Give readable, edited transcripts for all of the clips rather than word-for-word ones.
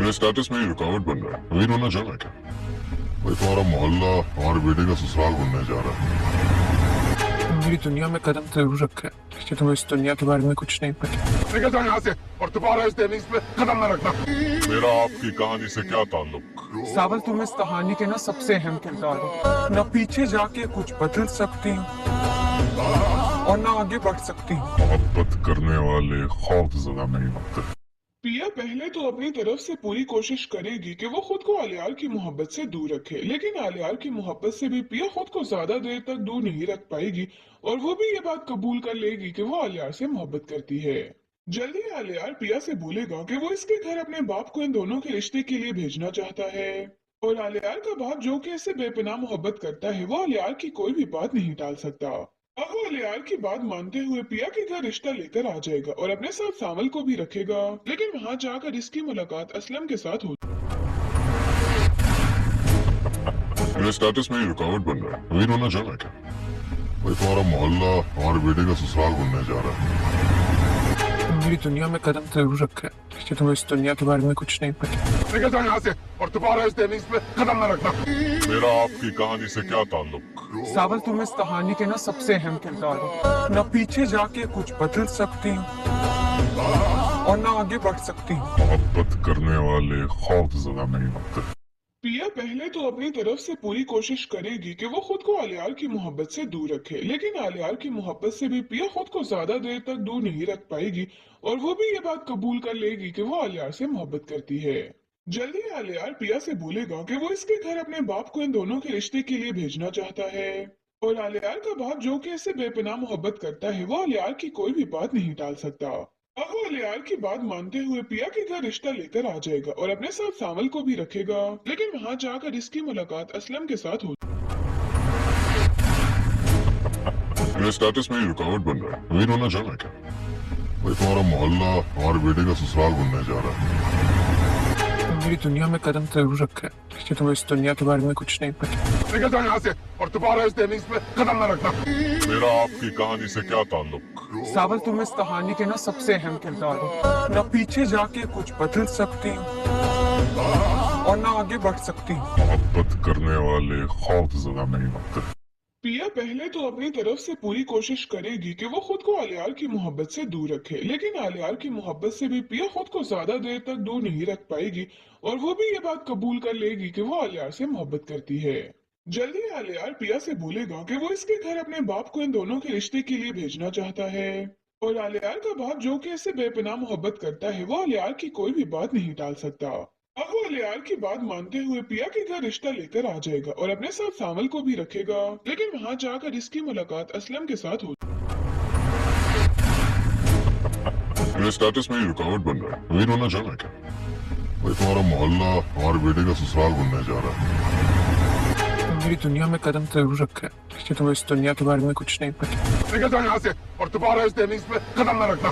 मेरे स्टेटस में रुकावट बन रहा है। अभी रोना जाना क्या? भाई तुम्हारा मोहल्ला हमारे बेटे का ससुराल बनने जा रहा है। मेरी दुनिया में कदम जरूर रखा है, लेकिन तुम्हें इस दुनिया के बारे में कुछ नहीं पता। निकल जाओ यहाँ से और दोबारा इस टेनिस पे कदम न रखना। मेरा आपकी कहानी से क्या ताल्लुक? सावल, तुम इस कहानी के ना सबसे अहम किरदार हो। न पीछे जाके कुछ बदल सकती हूँ और ना आगे बढ़ सकती हूँ। मोहब्बत करने वाले खौफ ज़दा नहीं होते। पिया पहले तो अपनी तरफ से पूरी कोशिश करेगी कि वो खुद को आलियार की मोहब्बत से दूर रखे, लेकिन आलियार की मोहब्बत से भी पिया खुद को ज्यादा देर तक दूर नहीं रख पाएगी और वो भी ये बात कबूल कर लेगी कि वो आलियार से मोहब्बत करती है। जल्दी आलियार पिया से बोलेगा कि वो इसके घर अपने बाप को इन दोनों के रिश्ते के लिए भेजना चाहता है और आलियार का बाप जो कि इससे बेपनाह मोहब्बत करता है वो आलियार की कोई भी बात नहीं टाल सकता। अब वो आलियार की बात मानते हुए पिया के घर रिश्ता लेकर आ जाएगा और अपने साथ सावल को भी रखेगा, लेकिन वहाँ जाकर इसकी मुलाकात असलम के साथ होगी। मेरे स्टेटस में रुकावट बन रहा है। अभी रोना जाना क्या? भाई तुम्हारा मोहल्ला हमारे बेटे का ससुराल बनने जा रहा है। मेरी दुनिया में कदम जरूर रखा है, लेकिन तुम्हें इस दुनिया के बारे में कुछ नहीं पता। निकल जाओ यहाँ से और दोबारा इस टेनिस पे कदम न रखना। मेरा आपकी कहानी से क्या ताल्लुक? सावल, तुम इस कहानी के ना सबसे अहम किरदार हो। न पीछे जाके कुछ बदल सकती हूँ और ना आगे बढ़ सकती हूँ। मोहब्बत करने वाले खौफ ज़दा नहीं होते। पिया पहले तो अपनी तरफ से पूरी कोशिश करेगी कि वो खुद को आलियार की मोहब्बत से दूर रखे, लेकिन आलियार की मोहब्बत से भी पिया खुद को ज्यादा देर तक दूर नहीं रख पाएगी और वो भी ये बात कबूल कर लेगी कि वो आलियार से मोहब्बत करती है। जल्दी आलियार पिया से बोलेगा कि वो इसके घर अपने बाप को इन दोनों के रिश्ते के लिए भेजना चाहता है और आलियार का बाप जो कि इससे बेपनाह मोहब्बत करता है वो आलियार की कोई भी बात नहीं टाल सकता। अब वो आलियार की बात मानते हुए पिया के घर रिश्ता लेकर आ जाएगा और अपने साथ सावल को भी रखेगा, लेकिन वहाँ जाकर इसकी मुलाकात असलम के साथ होगी। मेरे स्टेटस में रुकावट बन रहा है। अभी रोना जाना क्या? भाई तुम्हारा मोहल्ला हमारे बेटे का ससुराल बनने जा रहा है। मेरी दुनिया में कदम जरूर रखा है, लेकिन तुम्हें इस दुनिया के बारे में कुछ नहीं पता। निकल जाओ यहाँ से और दोबारा इस टेनिस पे कदम न रखना। मेरा आपकी कहानी से क्या ताल्लुक? सावल, तुम इस कहानी के ना सबसे अहम किरदार हो। न पीछे जाके कुछ बदल सकती हूँ और ना आगे बढ़ सकती हूँ। मोहब्बत करने वाले खौफ ज़दा नहीं होते। पिया पहले तो अपनी तरफ से पूरी कोशिश करेगी कि वो खुद को आलियार की मोहब्बत से दूर रखे, लेकिन आलियार की मोहब्बत से भी पिया खुद को ज्यादा देर तक दूर नहीं रख पाएगी और वो भी ये बात कबूल कर लेगी कि वो आलियार से मोहब्बत करती है। जल्दी आलियार पिया से बोलेगा कि वो इसके घर अपने बाप को इन दोनों के रिश्ते के लिए भेजना चाहता है और आलियार का बाप जो कि इससे बेपनाह मोहब्बत करता है वो आलियार की कोई भी बात नहीं टाल सकता। अब वो आलियार की बात मानते हुए पिया के घर रिश्ता लेकर आ जाएगा और अपने साथ सावल को भी रखेगा, लेकिन वहाँ जाकर इसकी मुलाकात असलम के साथ होगी। मेरे स्टेटस में रुकावट बन रहा है। अभी रोना जाना क्या? भाई तुम्हारा मोहल्ला हमारे बेटे का ससुराल बनने जा रहा है। मेरी दुनिया में कदम जरूर रखा है, लेकिन तुम्हें इस दुनिया के बारे में कुछ नहीं पता। निकल जाओ यहाँ से और दोबारा इस टेनिस पे कदम न रखना।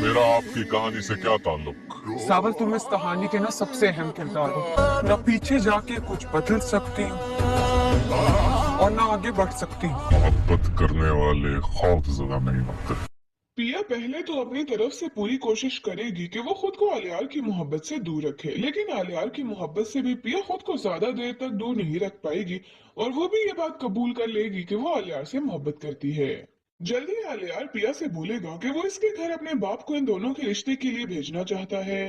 मेरा आपकी कहानी से क्या ताल्लुक? सावल, तुम इस कहानी के ना सबसे अहम किरदार हो। न पीछे जाके कुछ बदल सकती हूँ और ना आगे बढ़ सकती हूँ। मोहब्बत करने वाले खौफ ज़दा नहीं होते। पिया पहले तो अपनी तरफ से पूरी कोशिश करेगी कि वो खुद को आलियार की मोहब्बत से दूर रखे, लेकिन आलियार की मोहब्बत से भी पिया खुद को ज्यादा देर तक दूर नहीं रख पाएगी और वो भी ये बात कबूल कर लेगी कि वो आलियार से मोहब्बत करती है। जल्दी आलियार पिया से बोलेगा कि वो इसके घर अपने बाप को इन दोनों के रिश्ते के लिए भेजना चाहता है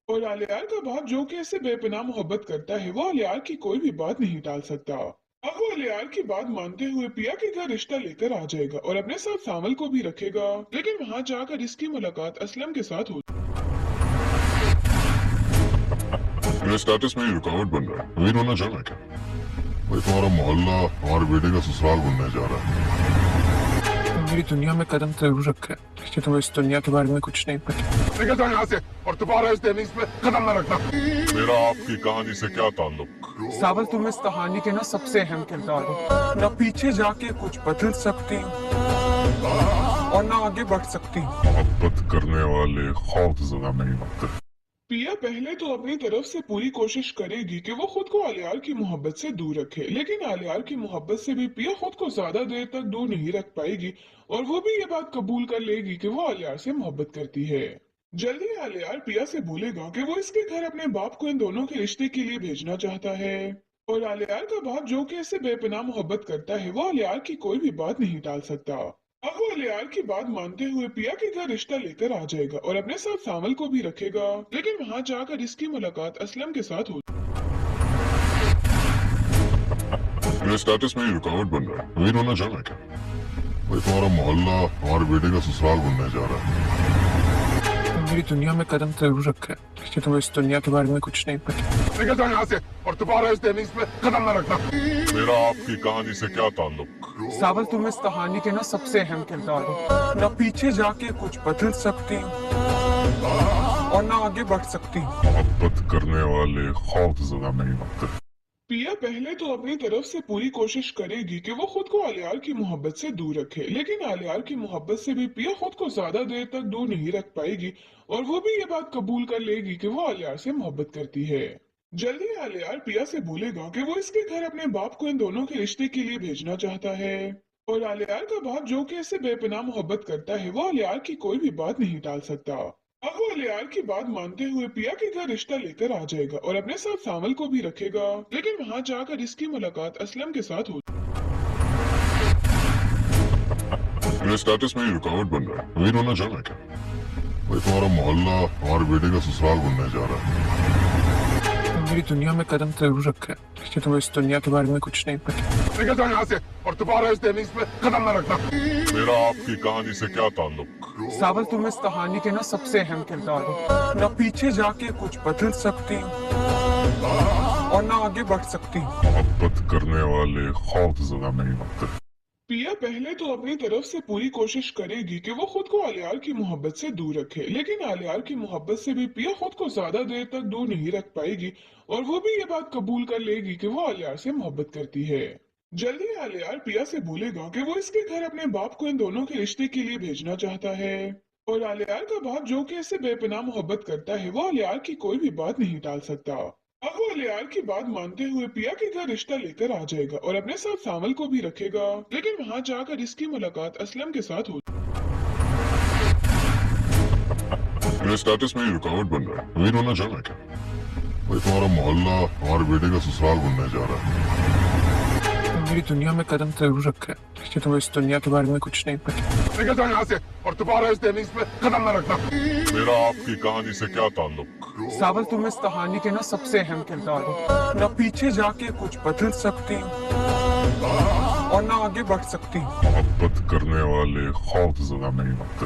और आलियार का बाप जो कि इससे बेपनाह मोहब्बत करता है वो आलियार की कोई भी बात नहीं टाल सकता। अब वो आलियार की बात मानते हुए पिया के घर रिश्ता लेकर आ जाएगा और अपने साथ सावल को भी रखेगा, लेकिन वहाँ जाकर इसकी मुलाकात असलम के साथ होगी। मेरे स्टेटस में रुकावट बन रहा है। अभी रोना जाना क्या? भाई तुम्हारा मोहल्ला हमारे बेटे का ससुराल बनने जा रहा है। मेरी दुनिया में कदम जरूर रखा है, लेकिन तुम्हें इस दुनिया के बारे में कुछ नहीं पता। निकल जाओ यहाँ से और दोबारा इस टेनिस पे कदम न रखना। मेरा आपकी कहानी से क्या ताल्लुक? सावल, तुम इस कहानी के ना सबसे अहम किरदार हो। न पीछे जाके कुछ बदल सकती हूँ और ना आगे बढ़ सकती हूँ। मोहब्बत करने वाले खौफ ज़दा नहीं होते। पिया पहले तो अपनी तरफ से पूरी कोशिश करेगी कि वो खुद को आलियार की मोहब्बत से दूर रखे, लेकिन आलियार की मोहब्बत से भी पिया खुद को ज्यादा देर तक दूर नहीं रख पाएगी और वो भी ये बात कबूल कर लेगी कि वो आलियार से मोहब्बत करती है। जल्दी आलियार पिया से बोलेगा कि वो इसके घर अपने बाप को इन दोनों के रिश्ते के लिए भेजना चाहता है। और आलियार का बाप जो कि इससे बेपनाह मोहब्बत करता है, वो आलियार की कोई भी बात नहीं टाल सकता। अब वो आलियार की बात मानते हुए पिया के घर रिश्ता लेकर आ जाएगा और अपने साथ सामल को भी रखेगा। लेकिन वहाँ जाकर इसकी मुलाकात असलम के साथ हो। मेरे स्टेटस में रुकावट बन रहा है, अभी रोना जाना क्या? भाई तुम्हारा मोहल्ला हमारे बेटे का ससुराल बनने जा रहा है। मेरी दुनिया में कदम जरूर रखा है, लेकिन तुम्हें इस दुनिया के बारे में कुछ नहीं पता। निकल जाओ यहाँ से और दोबारा इस टेनिस पे कदम न रखना। मेरा आपकी कहानी से क्या ताल्लुक? सावल, तुम इस कहानी के ना सबसे अहम किरदार हो। ना पीछे जाके कुछ बदल सकती और ना आगे बढ़ सकती। मोहब्बत करने वाले खौफ ज़्यादा नहीं होते। पिया पहले तो अपनी तरफ से पूरी कोशिश करेगी कि वो खुद को आलियार की मोहब्बत से दूर रखे, लेकिन आलियार की मोहब्बत से भी पिया खुद को ज्यादा देर तक दूर नहीं रख पाएगी और वो भी ये बात कबूल कर लेगी कि वो आलियार से मोहब्बत करती है। जल्दी आलियार पिया से बोलेगा कि वो इसके घर अपने बाप को इन दोनों के रिश्ते के लिए भेजना चाहता है। और आलियार का बाप जो कि इससे बेपनाह मोहब्बत करता है, वो आलियार की कोई भी बात नहीं टाल सकता। अब वो आलियार की बात मानते हुए पिया के घर रिश्ता लेकर आ जाएगा और अपने साथ सामल को भी रखेगा। लेकिन वहाँ जाकर इसकी मुलाकात असलम के साथ हो। मेरे स्टेटस में रुकावट बन रहा है, अभी रोना जाना क्या? भाई तुम्हारा मोहल्ला हमारे बेटे का ससुराल बनने जा रहा है। मेरी दुनिया में कदम जरूर रखा है, लेकिन तुम्हें इस दुनिया के बारे में कुछ नहीं पता। निकल जाओ यहाँ से और दोबारा इस टेनिस पे कदम न रखना। मेरा आपकी कहानी से क्या ताल्लुक? सावल, तुम इस कहानी के ना सबसे अहम किरदार हो। ना पीछे जाके कुछ बदल सकती और ना आगे बढ़ सकती। मोहब्बत करने वाले खौफ ज़्यादा नहीं होते। पिया पहले तो अपनी तरफ से पूरी कोशिश करेगी कि वो खुद को आलियार की मोहब्बत से दूर रखे, लेकिन आलियार की मोहब्बत से भी पिया खुद को ज्यादा देर तक दूर नहीं रख पाएगी और वो भी ये बात कबूल कर लेगी कि वो आलियार से मोहब्बत करती है। जल्दी आलियार पिया से बोलेगा कि वो इसके घर अपने बाप को इन दोनों के रिश्ते के लिए भेजना चाहता है। और आलियार का बाप जो कि इससे बेपनाह मोहब्बत करता है, वो आलियार की कोई भी बात नहीं टाल सकता। अब वो आलियार की बात मानते हुए पिया के घर रिश्ता लेकर आ जाएगा और अपने साथ सामल को भी रखेगा। लेकिन वहाँ जाकर इसकी मुलाकात असलम के साथ हो। मेरे स्टेटस में रुकावट बन रहा है, अभी रोना जाना क्या? भाई तुम्हारा मोहल्ला हमारे बेटे का ससुराल बनने जा रहा है। मेरी दुनिया में कदम जरूर रखा है, लेकिन तुम्हें इस दुनिया के बारे में कुछ नहीं पता। निकल जाओ यहाँ से और दोबारा इस टेनिस पे कदम न रखना। मेरा आपकी कहानी से क्या ताल्लुक? सावल, तुम इस कहानी के ना सबसे अहम किरदार हो। ना पीछे जाके कुछ बदल सकती और ना आगे बढ़ सकती। मोहब्बत करने वाले खौफ ज़्यादा नहीं होते।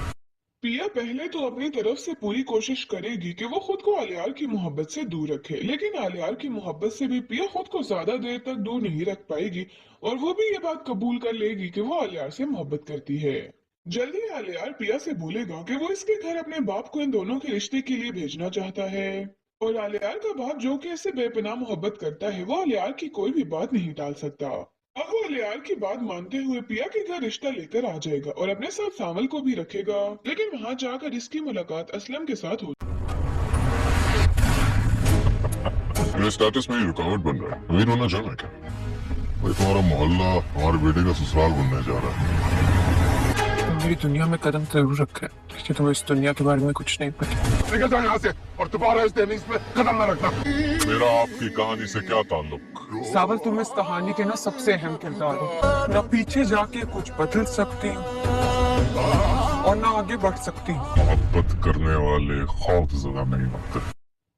पिया पहले तो अपनी तरफ से पूरी कोशिश करेगी कि वो खुद को आलियार की मोहब्बत से दूर रखे, लेकिन आलियार की मोहब्बत से भी पिया खुद को ज्यादा देर तक दूर नहीं रख पाएगी और वो भी ये बात कबूल कर लेगी कि वो आलियार से मोहब्बत करती है। जल्दी आलियार पिया से बोलेगा कि वो इसके घर अपने बाप को इन दोनों के रिश्ते के लिए भेजना चाहता है। और आलियार का बाप जो कि इससे बेपनाह मोहब्बत करता है, वो आलियार की कोई भी बात नहीं टाल सकता। अब वो आलियार की बात मानते हुए पिया के घर रिश्ता लेकर आ जाएगा और अपने साथ सामल को भी रखेगा। लेकिन वहाँ जाकर इसकी मुलाकात असलम के साथ हो। मेरे स्टेटस में रुकावट बन रहा है, अभी रोना जाना क्या? भाई तुम्हारा मोहल्ला हमारे बेटे का ससुराल बनने जा रहा है। मेरी दुनिया में कदम जरूर रखा है, लेकिन तुम्हें इस दुनिया के बारे में कुछ नहीं पता। निकल जाओ यहाँ से और दोबारा इस टेनिस पे कदम न रखना। मेरा आपकी कहानी से क्या ताल्लुक? सावल, तुम इस कहानी के ना सबसे अहम किरदार हो। ना पीछे जाके कुछ बदल सकती और ना आगे बढ़ सकती। मोहब्बत करने वाले खौफ ज़्यादा नहीं होते।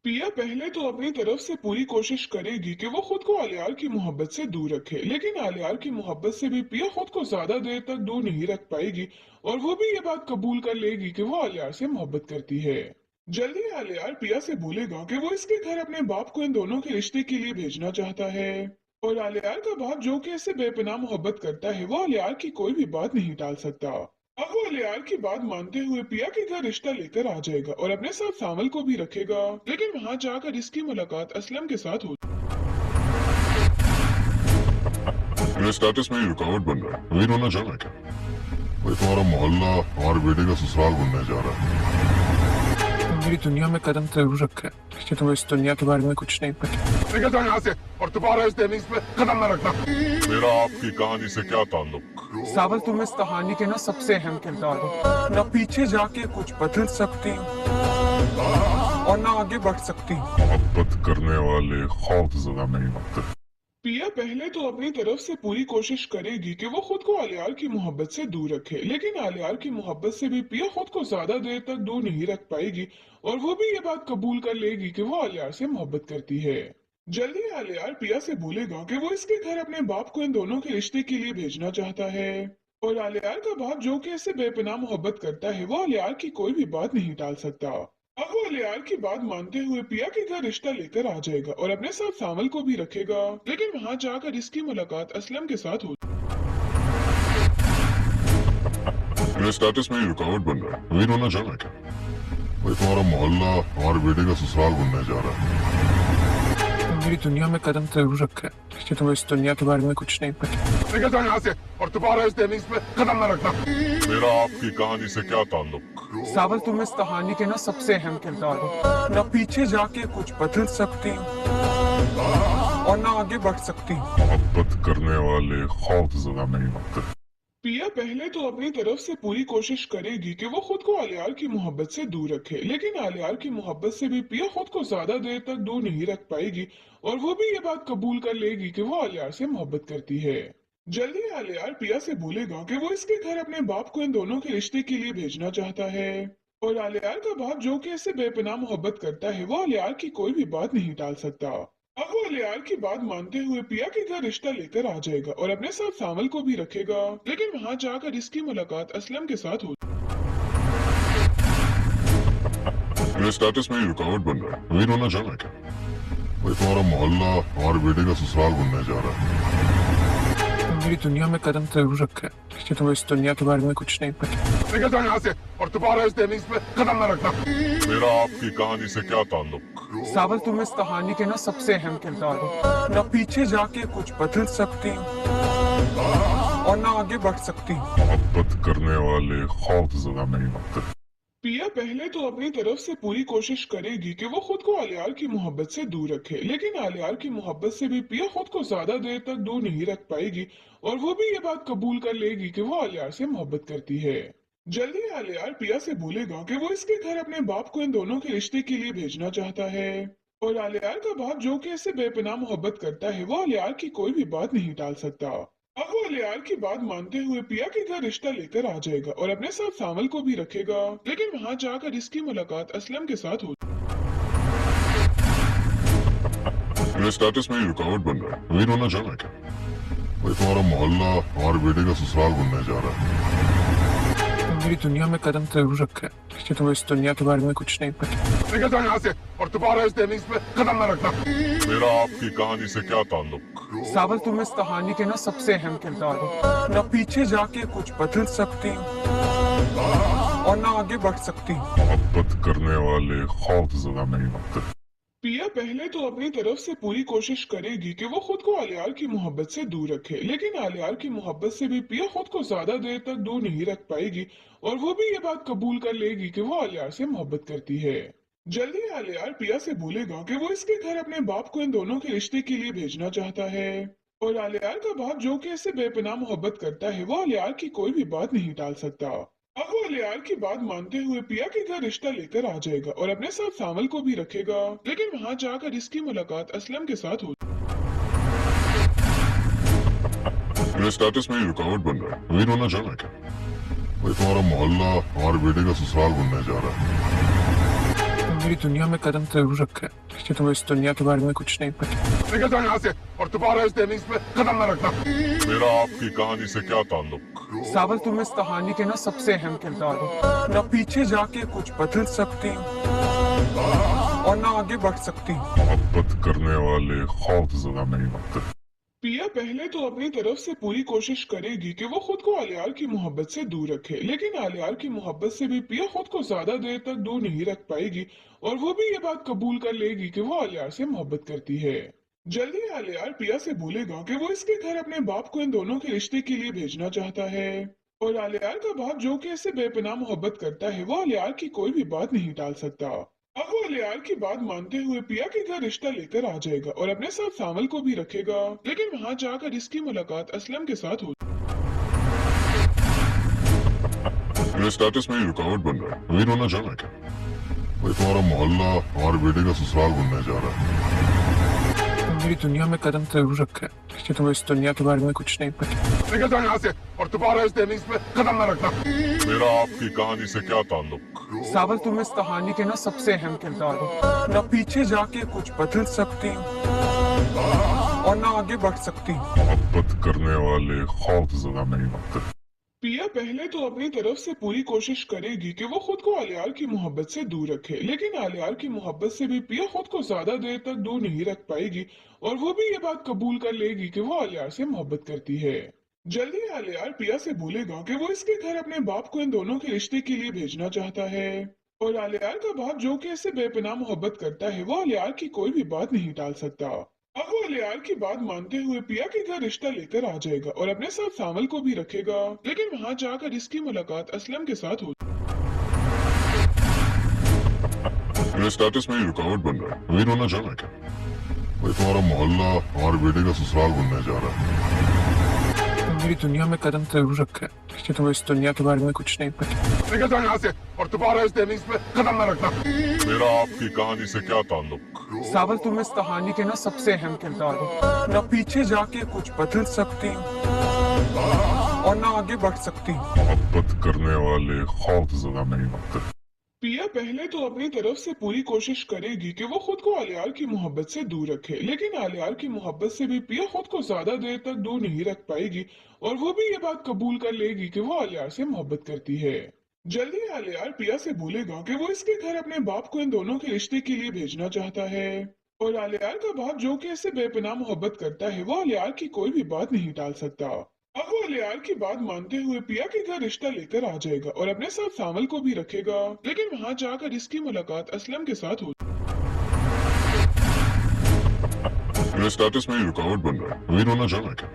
पिया पहले तो अपनी तरफ से पूरी कोशिश करेगी कि वो खुद को आलियार की मोहब्बत से दूर रखे, लेकिन आलियार की मोहब्बत से भी पिया खुद को ज्यादा देर तक दूर नहीं रख पाएगी और वो भी ये बात कबूल कर लेगी कि वो आलियार से मोहब्बत करती है। जल्दी आलियार पिया से बोलेगा कि वो इसके घर अपने बाप को इन दोनों के रिश्ते के लिए भेजना चाहता है। और आलियार का बाप जो कि इससे बेपनाह मोहब्बत करता है, वो आलियार की कोई भी बात नहीं टाल सकता। अब वो आलियार की बात मानते हुए पिया के घर रिश्ता लेकर आ जाएगा और अपने साथ सामल को भी रखेगा। लेकिन वहाँ जाकर इसकी मुलाकात असलम के साथ हो। मेरे स्टेटस में रुकावट बन रहा है, अभी रोना जाना क्या? भाई तुम्हारा मोहल्ला हमारे बेटे का ससुराल बनने जा रहा है। मेरी दुनिया में कदम जरूर रखा है, लेकिन तुम्हें इस दुनिया के बारे में कुछ नहीं पता। निकल जाओ यहाँ से और दोबारा इस टेनिस पे कदम न रखना। मेरा आपकी कहानी से क्या ताल्लुक? सावल, तुम इस कहानी के ना सबसे अहम किरदार हो। ना पीछे जाके कुछ बदल सकती और ना आगे बढ़ सकती। मोहब्बत करने वाले खौफ ज़दा नहीं होते। पिया पहले तो अपनी तरफ से पूरी कोशिश करेगी कि वो खुद को आलियार की मोहब्बत से दूर रखे, लेकिन आलियार की मोहब्बत से भी पिया खुद को ज्यादा देर तक दूर नहीं रख पाएगी और वो भी ये बात कबूल कर लेगी कि वो आलियार से मोहब्बत करती है। जल्दी आलियार पिया से बोलेगा कि वो इसके घर अपने बाप को इन दोनों के रिश्ते के लिए भेजना चाहता है और आलियार का बाप जो कि इससे बेपनाह मोहब्बत करता है वो आलियार की कोई भी बात नहीं टाल सकता। अब वो आलियार की बात मानते हुए पिया के घर रिश्ता लेकर आ जाएगा और अपने साथ सामल को भी रखेगा, लेकिन वहाँ जाकर इसकी मुलाकात असलम के साथ होगी। मेरे स्टेटस में ही रुकावट बन रहा है, अभी रोना जाना क्या? भाई तुम्हारा मोहल्ला हमारे बेटे का ससुराल बनने जा रहा है। तुम मेरी दुनिया में कदम जरूर रखा है, लेकिन तुम्हें इस दुनिया के बारे में कुछ नहीं पता। निकल जाओ यहाँ से और दोबारा इस टेनिस पे कदम न रखना। मेरा आपकी कहानी से क्या ताल्लुक? सावल, तुम इस कहानी के ना सबसे अहम किरदार हो। ना पीछे जाके कुछ बदल सकती और ना आगे बढ़ सकती। मोहब्बत करने वाले खौफ ज़दा नहीं होते। पिया पहले तो अपनी तरफ से पूरी कोशिश करेगी कि वो खुद को आलियार की मोहब्बत से दूर रखे, लेकिन आलियार की मोहब्बत से भी पिया खुद को ज्यादा देर तक दूर नहीं रख पाएगी और वो भी ये बात कबूल कर लेगी कि वो आलियार से मोहब्बत करती है। जल्दी आलियार पिया से बोलेगा कि वो इसके घर अपने बाप को इन दोनों के रिश्ते के लिए भेजना चाहता है और आलियार का बाप जो कि इससे बेपनाह मोहब्बत करता है वो आलियार की कोई भी बात नहीं टाल सकता। अब वो आलियार की बात मानते हुए पिया के घर रिश्ता लेकर आ जाएगा और अपने साथ सामल को भी रखेगा, लेकिन वहाँ जाकर इसकी मुलाकात असलम के साथ होगी। मेरे स्टेटस में ही रुकावट बन रहा है, अभी रोना जाना क्या? भाई तुम्हारा मोहल्ला हमारे बेटे का ससुराल बनने जा रहा है। तुम मेरी दुनिया में कदम जरूर रखा है, लेकिन तुम्हें इस दुनिया के बारे में कुछ नहीं पता। निकल जाओ यहाँ से और दोबारा इस टेनिस पे कदम न रखना। मेरा आपकी कहानी से क्या ताल्लुक? सावल, तुम इस कहानी के ना सबसे अहम किरदार हो। ना पीछे जाके कुछ बदल सकती और ना आगे बढ़ सकती। मोहब्बत करने वाले खौफ ज़दा नहीं होते। पिया पहले तो अपनी तरफ से पूरी कोशिश करेगी कि वो खुद को आलियार की मोहब्बत से दूर रखे, लेकिन आलियार की मोहब्बत से भी पिया खुद को ज्यादा देर तक दूर नहीं रख पाएगी और वो भी ये बात कबूल कर लेगी कि वो आलियार से मोहब्बत करती है। जल्दी आलियार पिया से बोलेगा कि वो इसके घर अपने बाप को इन दोनों के रिश्ते के लिए भेजना चाहता है और आलियार का बाप जो कि इससे बेपनाह मोहब्बत करता है वो आलियार की कोई भी बात नहीं टाल सकता। अब वो आलियार की बात मानते हुए पिया के घर रिश्ता लेकर आ जाएगा और अपने साथ सामल को भी रखेगा, लेकिन वहाँ जाकर इसकी मुलाकात असलम के साथ होगी। मेरे स्टेटस में ही रुकावट बन रहा है, अभी रोना जाना क्या? भाई तुम्हारा मोहल्ला हमारे बेटे का ससुराल बनने जा रहा है। तुम मेरी दुनिया में कदम जरूर रखा है, लेकिन तुम्हें इस दुनिया के बारे में कुछ नहीं पता। निकल जाओ यहाँ से और दोबारा इस टेनिस पे कदम न रखना। मेरा आपकी कहानी से क्या ताल्लुक? सावल, तुम इस कहानी के ना सबसे अहम किरदार हो। ना पीछे जाके कुछ बदल सकती और ना आगे बढ़ सकती। मोहब्बत करने वाले खौफ ज़दा नहीं होते। पिया पहले तो अपनी तरफ से पूरी कोशिश करेगी कि वो खुद को आलियार की मोहब्बत से दूर रखे, लेकिन आलियार की मोहब्बत से भी पिया खुद को ज्यादा देर तक दूर नहीं रख पाएगी और वो भी ये बात कबूल कर लेगी कि वो आलियार से मोहब्बत करती है। जल्दी आलियार पिया से बोलेगा कि वो इसके घर अपने बाप को इन दोनों के रिश्ते के लिए भेजना चाहता है और आलियार का बाप जो कि इससे बेपनाह मोहब्बत करता है वो आलियार की कोई भी बात नहीं टाल सकता। अब वो आलियार की बात मानते हुए पिया के घर रिश्ता लेकर आ जाएगा और अपने साथ सामल को भी रखेगा, लेकिन वहाँ जाकर इसकी मुलाकात असलम के साथ होगी। मेरे स्टेटस में ही रुकावट बन रहा है, अभी रोना जाना क्या? भाई तुम्हारा मोहल्ला हमारे बेटे का ससुराल बनने जा रहा है। तुम मेरी दुनिया में कदम जरूर रखा है, लेकिन तुम्हें इस दुनिया के बारे में कुछ नहीं पता। निकल जाओ यहाँ से और दोबारा इस टेनिस पे कदम न रखना। मेरा आपकी कहानी से क्या ताल्लुक? सावल, तुम इस कहानी के ना सबसे अहम किरदार हो। ना पीछे जाके कुछ बदल सकती और ना आगे बढ़ सकती। मोहब्बत करने वाले खौफ ज़दा नहीं होते। पिया पहले तो अपनी तरफ से पूरी कोशिश करेगी कि वो खुद को आलियार की मोहब्बत से दूर रखे, लेकिन आलियार की मोहब्बत से भी पिया खुद को ज्यादा देर तक दूर नहीं रख पाएगी और वो भी ये बात कबूल कर लेगी कि वो आलियार से मोहब्बत करती है। जल्दी आलियार पिया से बोलेगा कि वो इसके घर अपने बाप को इन दोनों के रिश्ते के लिए भेजना चाहता है और आलियार का बाप जो कि इससे बेपनाह मोहब्बत करता है वो आलियार की कोई भी बात नहीं टाल सकता। अब वो आलियार की बात मानते हुए पिया के घर रिश्ता लेकर आ जाएगा और अपने साथ सामल को भी रखेगा, लेकिन वहाँ जाकर इसकी मुलाकात असलम के साथ होगी। मेरे स्टेटस में ही रुकावट बन रहा है, अभी रोना जाना क्या? भाई तुम्हारा मोहल्ला हमारे बेटे का ससुराल बनने जा रहा है। तुम मेरी दुनिया में कदम जरूर रखा है, लेकिन तुम्हें इस दुनिया के बारे में कुछ नहीं पता। निकल जाओ यहाँ से और दोबारा इस टेनिस पे कदम न रखना। मेरा आपकी कहानी से क्या ताल्लुक? सावल, तुम इस कहानी के ना सबसे अहम किरदार हो। ना पीछे जाके कुछ बदल सकती और ना आगे बढ़ सकती। मोहब्बत करने वाले खौफ ज़दा नहीं होते। पिया पहले तो अपनी तरफ से पूरी कोशिश करेगी कि वो खुद को आलियार की मोहब्बत से दूर रखे, लेकिन आलियार की मोहब्बत से भी पिया खुद को ज्यादा देर तक दूर नहीं रख पाएगी और वो भी ये बात कबूल कर लेगी कि वो आलियार से मोहब्बत करती है। जल्दी आलियार पिया से बोलेगा कि वो इसके घर अपने बाप को इन दोनों के रिश्ते के लिए भेजना चाहता है और आलियार का बाप जो कि इससे बेपनाह मोहब्बत करता है वो आलियार की कोई भी बात नहीं टाल सकता। अब वो आलियार की बात मानते हुए पिया के घर रिश्ता लेकर आ जाएगा और अपने साथ सामल को भी रखेगा, लेकिन वहाँ जाकर इसकी मुलाकात असलम के साथ होगी। मेरे स्टेटस में ही रुकावट बन रहा है, अमीर होना चाहना क्या? भाई तुम्हारा मोहल्ला हमारे बेटे का ससुराल बनने जा रहा है। तुम मेरी दुनिया में कदम जरूर रखा है, लेकिन तुम्हें इस दुनिया के बारे में कुछ नहीं पता। निकल जाओ यहाँ से और दोबारा इस टेनिस पे कदम न रखना। मेरा आपकी कहानी से क्या ताल्लुक? सावल, तुम इस कहानी के ना सबसे अहम किरदार हो। ना पीछे जाके कुछ बदल सकती और ना आगे बढ़ सकती। मोहब्बत करने वाले खौफ ज़दा नहीं होते। पिया पहले तो अपनी तरफ से पूरी कोशिश करेगी कि वो खुद को आलियार की मोहब्बत से दूर रखे, लेकिन आलियार की मोहब्बत से भी पिया खुद को ज्यादा देर तक दूर नहीं रख पाएगी और वो भी ये बात कबूल कर लेगी कि वो आलियार से मोहब्बत करती है। जल्दी आलियार पिया से बोलेगा कि वो इसके घर अपने बाप को इन दोनों के रिश्ते के लिए भेजना चाहता है और आलियार का बाप जो कि इससे बेपनाह मोहब्बत करता है वो आलियार की कोई भी बात नहीं टाल सकता। अब वो आलियार की बात मानते हुए पिया के घर रिश्ता लेकर आ जाएगा और अपने साथ सामल को भी रखेगा, लेकिन वहाँ जाकर इसकी मुलाकात असलम के साथ होगी। मेरे स्टेटस में ही रुकावट बन रहा है, अमीर होना चाहना क्या?